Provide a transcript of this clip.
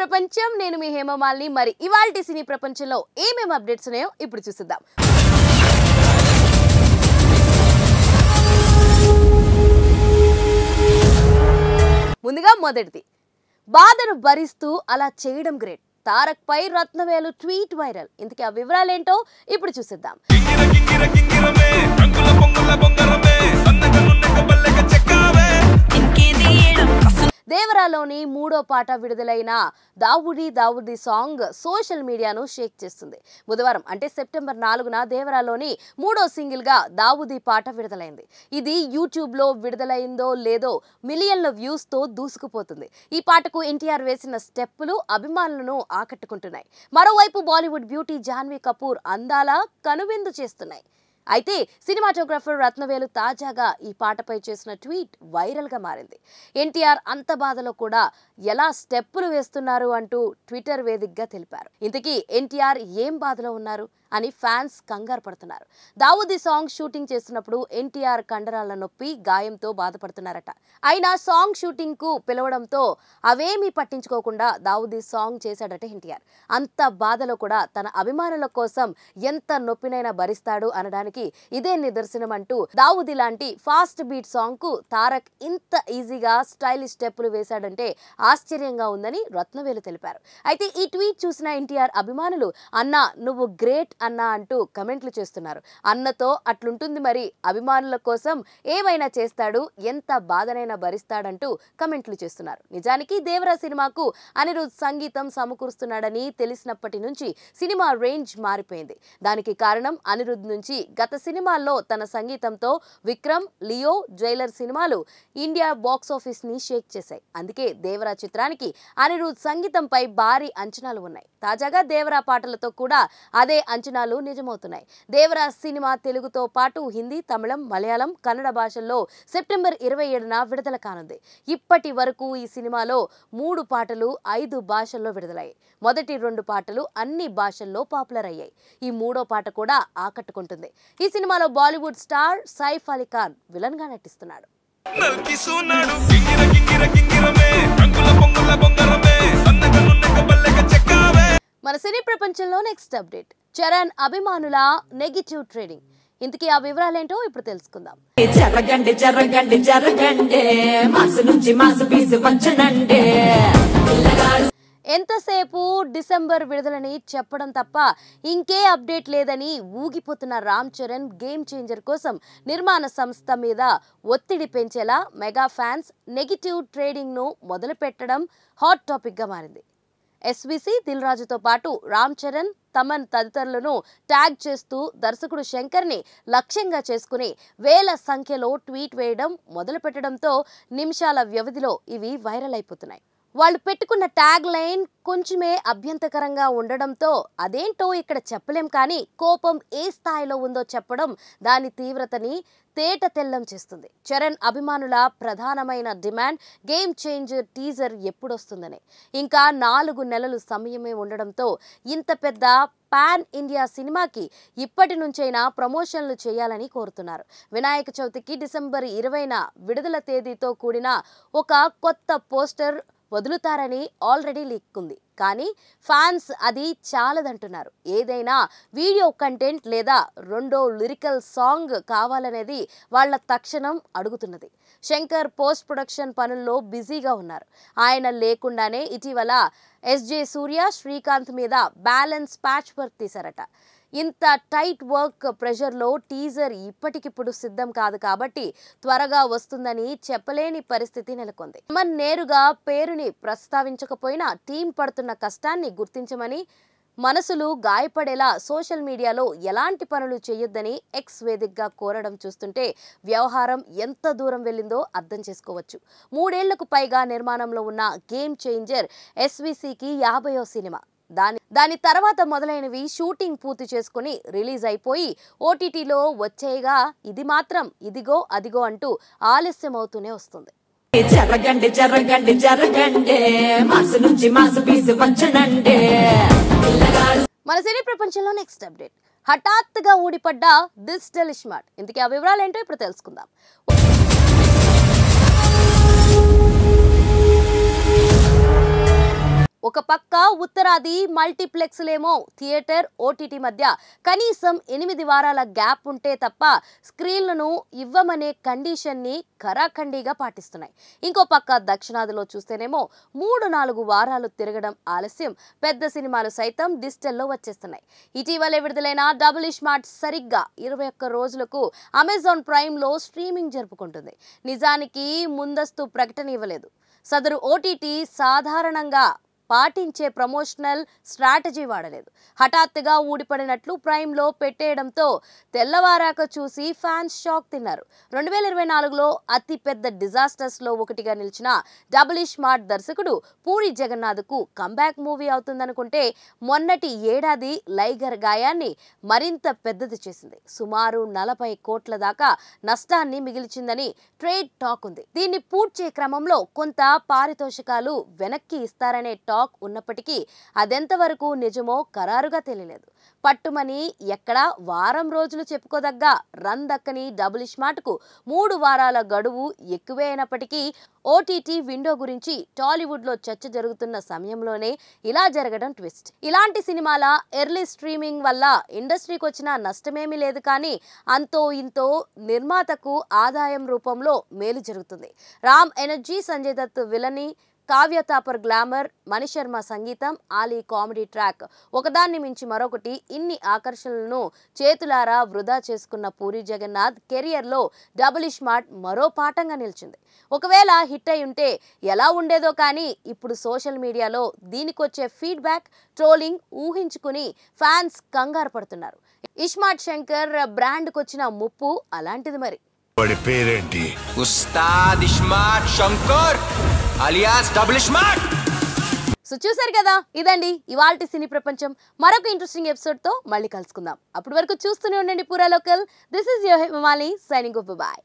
ప్రపంచం నేను మీ హేమమాలిని మరి ఇవాల్టి సినీ ప్రపంచంలో ఏమేం అప్డేట్స్ ఉన్నాయో ఇప్పుడు చూద్దాం. ముందుగా మొదటిది బాధను భరిస్తూ అలా చేయడం గ్రేట్. తారక్ పై రత్నవేలు ట్వీట్ వైరల్. ఇంతకీ ఆ వివరాలేంటో ఇప్పుడు చూద్దాం. దేవరాలోని మూడో పాట విడుదలైన దావుడి సాంగ్ సోషల్ మీడియాను షేక్ చేస్తుంది. బుధవారం అంటే సెప్టెంబర్ 4న దేవరాలోని మూడో సింగిల్ గా దావుడి పాట విడుదలైంది. ఇది యూట్యూబ్ లో విడుదలైందో లేదో మిలియన్ల వ్యూస్ తో దూసుకుపోతుంది. ఈ పాటకు ఎన్టీఆర్ వేసిన స్టెప్పులు అభిమానులను ఆకట్టుకుంటున్నాయి. మరోవైపు బాలీవుడ్ బ్యూటీ జాన్వీ కపూర్ అందాల కనువిందు చేస్తున్నాయి. అయితే సినిమాటోగ్రాఫర్ రత్నవేలు తాజాగా ఈ పాటపై చేసిన ట్వీట్ వైరల్ గా మారింది. ఎన్టీఆర్ అంత బాధలో కూడా ఎలా స్టెప్పులు వేస్తున్నారు అంటూ ట్విట్టర్ వేదికగా తెలిపారు. ఇంతకీ ఎన్టీఆర్ ఏం బాధలో ఉన్నారు అని ఫ్యాన్స్ కంగారు పడుతున్నారు. దావుది సాంగ్ షూటింగ్ చేస్తున్నప్పుడు ఎన్టీఆర్ కండరాల నొప్పి గాయంతో బాధపడుతున్నారట. అయినా సాంగ్ షూటింగ్ కు పిలవడంతో అవేమీ పట్టించుకోకుండా దావుది సాంగ్ చేశాడట ఎన్టీఆర్. అంత బాధలో కూడా తన అభిమానుల కోసం ఎంత నొప్పినైనా భరిస్తాడు అనడానికి ఇదే నిదర్శనం అంటూ దావుది లాంటి ఫాస్ట్ బీట్ సాంగ్ కు తారక్ ఇంత ఈజీగా స్టైలిష్ స్టెప్పులు వేశాడంటే ఆశ్చర్యంగా ఉందని రత్నవేలు తెలిపారు. అయితే ఈ ట్వీట్ చూసిన ఎన్టీఆర్ అభిమానులు అన్నా నువ్వు గ్రేట్ అన్నా అంటూ కమెంట్లు చేస్తున్నారు. అన్నతో అట్లుంటుంది మరి, అభిమానుల కోసం ఏమైనా చేస్తాడు, ఎంత బాధనైనా భరిస్తాడంటూ కమెంట్లు చేస్తున్నారు. నిజానికి దేవరా సినిమాకు అనిరుద్ సంగీతం సమకూరుస్తున్నాడని తెలిసినప్పటి నుంచి సినిమా రేంజ్ మారిపోయింది. దానికి కారణం అనిరుద్ నుంచి గత సినిమాల్లో తన సంగీతంతో విక్రమ్, లియో, జైలర్ సినిమాలు ఇండియా బాక్స్ ఆఫీస్ ని షేక్ చేశాయి. అందుకే దేవరా చిత్రానికి అనిరుద్ సంగీతంపై భారీ అంచనాలు ఉన్నాయి. తాజాగా దేవరా పాటలతో కూడా అదే అంచనాలు నిజమవుతున్నాయి. దేవరా సినిమా తెలుగుతో పాటు హిందీ, తమిళం, మలయాళం, కన్నడ భాషల్లో సెప్టెంబర్ 27న విడుదల కానుంది. ఇప్పటి వరకు ఈ సినిమాలో 3 పాటలు 5 భాషల్లో విడుదలయ్యాయి. మొదటి 2 పాటలు అన్ని భాషల్లో పాపులర్ అయ్యాయి. ఈ 3వ పాట కూడా ఆకట్టుకుంటుంది. ఈ సినిమాలో బాలీవుడ్ స్టార్ సైఫ్ అలీ ఖాన్ విలన్ గా నటిస్తున్నాడు. మన సినీ ప్రపంచంలో నెక్స్ట్ అప్డేట్ చరణ్ అభిమానుల నెగిటివ్ ట్రేడింగ్. ఇంతకీ ఆ వివరాలేంటో ఇప్పుడు తెలుసుకుందాం. ఎంతసేపు డిసెంబర్ విడుదలని చెప్పడం తప్ప ఇంకే అప్డేట్ లేదని ఊగిపోతున్న రామ్ చరణ్ గేమ్ చేంజర్ కోసం నిర్మాణ సంస్థ మీద ఒత్తిడి పెంచేలా మెగా ఫ్యాన్స్ నెగిటివ్ ట్రేడింగ్ ను మొదలు పెట్టడం హాట్ టాపిక్ గా మారింది. ఎస్విసి, దిల్ రాజుతో పాటు రామ్ చరణ్, తమన్ తదితరులను ట్యాగ్ చేస్తూ దర్శకుడు శంకర్ ని లక్ష్యంగా చేసుకుని వేల సంఖ్యలో ట్వీట్ వేయడం మొదలు పెట్టడంతో నిమిషాల వ్యవధిలో ఇవి వైరల్ అయిపోతున్నాయి. వాళ్ళు పెట్టుకున్న ట్యాగ్ లైన్ కొంచెమే అభ్యంతకరంగా ఉండడంతో అదేంటో ఇక్కడ చెప్పలేం, కానీ కోపం ఏ స్థాయిలో ఉందో చెప్పడం దాని తీవ్రతని తేట తెల్లం చేస్తుంది. చరణ్ అభిమానుల ప్రధానమైన డిమాండ్ గేమ్ చేంజర్ టీజర్ ఎప్పుడొస్తుందని. ఇంకా 4 నెలలు సమయమే ఉండడంతో ఇంత పెద్ద పాన్ ఇండియా సినిమాకి ఇప్పటి నుంచైనా ప్రమోషన్లు చేయాలని కోరుతున్నారు. వినాయక చవితికి డిసెంబర్ 20న విడుదల తేదీతో కూడిన ఒక కొత్త పోస్టర్ వదులుతారని ఆల్రెడీ లీక్ ఉంది. కానీ ఫ్యాన్స్ అది చాలదంటున్నారు. ఏదైనా వీడియో కంటెంట్ లేదా 2వ లిరికల్ సాంగ్ కావాలనేది వాళ్ళ తక్షణం అడుగుతున్నది. శంకర్ పోస్ట్ ప్రొడక్షన్ పనుల్లో బిజీగా ఉన్నారు. ఆయన లేకుండానే ఇటీవల ఎస్జే సూర్య, శ్రీకాంత్ మీద బ్యాలెన్స్ ప్యాచ్ వర్క్ తీశారట. ఇంత టైట్ వర్క్ ప్రెషర్లో టీజర్ ఇప్పటికిప్పుడు సిద్ధం కాదు కాబట్టి త్వరగా వస్తుందని చెప్పలేని పరిస్థితి నెలకొంది. మన నేరుగా పేరుని ప్రస్తావించకపోయినా టీం పడుతున్న కష్టాన్ని గుర్తించమని, మనసులు గాయపడేలా సోషల్ మీడియాలో ఎలాంటి పనులు చేయొద్దని ఎక్స్ వేదికగా కోరడం చూస్తుంటే వ్యవహారం ఎంత దూరం వెళ్ళిందో అర్థం చేసుకోవచ్చు. 3 ఏళ్లకు పైగా నిర్మాణంలో ఉన్న గేమ్ చేంజర్ ఎస్విసికి 50వ సినిమా. దాని తర్వాత మొదలైనవి షూటింగ్ పూర్తి చేసుకుని రిలీజ్ అయిపోయి ఓటీటీలో వచ్చేయగా ఇది మాత్రం ఇదిగో అదిగో అంటూ ఆలస్యం అవుతూనే వస్తుంది. మన సినీ ప్రపంచంలో నెక్స్ట్ అప్డేట్ హఠాత్తుగా ఊడిపడ్డ డిజిటల్ స్మార్ట్. ఇంతకీ ఆ వివరాలు ఏంటో ఇప్పుడు తెలుసుకుందాం. ఒక పక్క ఉత్తరాది మల్టీప్లెక్స్లేమో థియేటర్ ఓటీటీ మధ్య కనీసం 8 వారాల గ్యాప్ ఉంటే తప్ప స్క్రీన్లను ఇవ్వమనే కండిషన్ని ఖరాఖండిగా పాటిస్తున్నాయి. ఇంకో పక్క దక్షిణాదిలో చూస్తేనేమో 3-4 వారాలు తిరగడం ఆలస్యం, పెద్ద సినిమాలు సైతం డిజిటల్లో వచ్చేస్తున్నాయి. ఇటీవలే విడుదలైన డబుల్ స్మార్ట్ సరిగ్గా 21 రోజులకు అమెజాన్ ప్రైమ్లో స్ట్రీమింగ్ జరుపుకుంటుంది. నిజానికి ముందస్తు ప్రకటన ఇవ్వలేదు. సదరు ఓటీటీ సాధారణంగా పాటించే ప్రమోషనల్ స్ట్రాటజీ వాడలేదు. హఠాత్తుగా ఊడిపడినట్లు ప్రైమ్లో పెట్టేయడంతో తెల్లవారాక చూసి ఫ్యాన్స్ షాక్ తిన్నారు. 2024లో అతిపెద్ద డిజాస్టర్స్లో ఒకటిగా నిలిచిన డబుల్ స్మార్ట్ దర్శకుడు పూరి జగన్నాథ్కు కంబ్యాక్ మూవీ అవుతుందనుకుంటే మొన్నటి ఏడాది లైగర్ గాయాన్ని మరింత పెద్దది చేసింది. సుమారు 40 కోట్ల దాకా నష్టాన్ని మిగిల్చిందని ట్రేడ్ టాక్ ఉంది. దీన్ని పూడ్చే క్రమంలో కొంత పారితోషికాలు వెనక్కి ఇస్తారనే టాక్ ఉన్నప్పటికీ అదెంతవరకు నిజమో ఖరారుగా తెలియలేదు. పట్టుమని ఎక్కడా వారం రోజులు చెప్పుకోదగ్గ రన్ దక్కని డబుల్ స్మార్ట్కు 3 వారాల గడువు ఎక్కువే అయినప్పటికీ ఓటీటీ విండో గురించి టాలీవుడ్లో చర్చ జరుగుతున్న సమయంలోనే ఇలా జరగడం ట్విస్ట్. ఇలాంటి సినిమాల ఎర్లీ స్ట్రీమింగ్ వల్ల ఇండస్ట్రీకి వచ్చిన నష్టమేమీ లేదు, కానీ అంతో ఇంతో నిర్మాతకు ఆదాయం రూపంలో మేలు జరుగుతుంది. రామ్ ఎనర్జీ, సంజయ్ దత్ విలని, కావ్య తాపర్ గ్లామర్, మణిశర్మ సంగీతం, ఆలీ కామెడీ ట్రాక్ ఒకదాన్ని మించి మరొకటి ఇన్ని ఆకర్షణలను చేతులారా వృధా చేసుకున్న పూరి జగన్నాథ్ కెరియర్లో డబుల్ స్మార్ట్ మరో పాఠంగా నిలిచింది. ఒకవేళ హిట్ అయి ఉంటే ఎలా ఉండేదో, కానీ ఇప్పుడు సోషల్ మీడియాలో దీనికొచ్చే ఫీడ్బ్యాక్, ట్రోలింగ్ ఊహించుకుని ఫ్యాన్స్ కంగారు పడుతున్నారు. ఇస్మార్ట్ శంకర్ బ్రాండ్కొచ్చిన ముప్పు అలాంటిది. మరి పేరేంటి? Ustaad iSmart Shankar alias double smart. So చూసారు కదా, ఇదండి ఇవాల్టి సినీ ప్రపంచం. మరొక ఇంట్రెస్టింగ్ ఎపిసోడ్తో మళ్ళీ కలుసుకుందాం. అప్పటి వరకు చూస్తూనే ఉండండి పూరా local. This is your Himali signing off. Bye.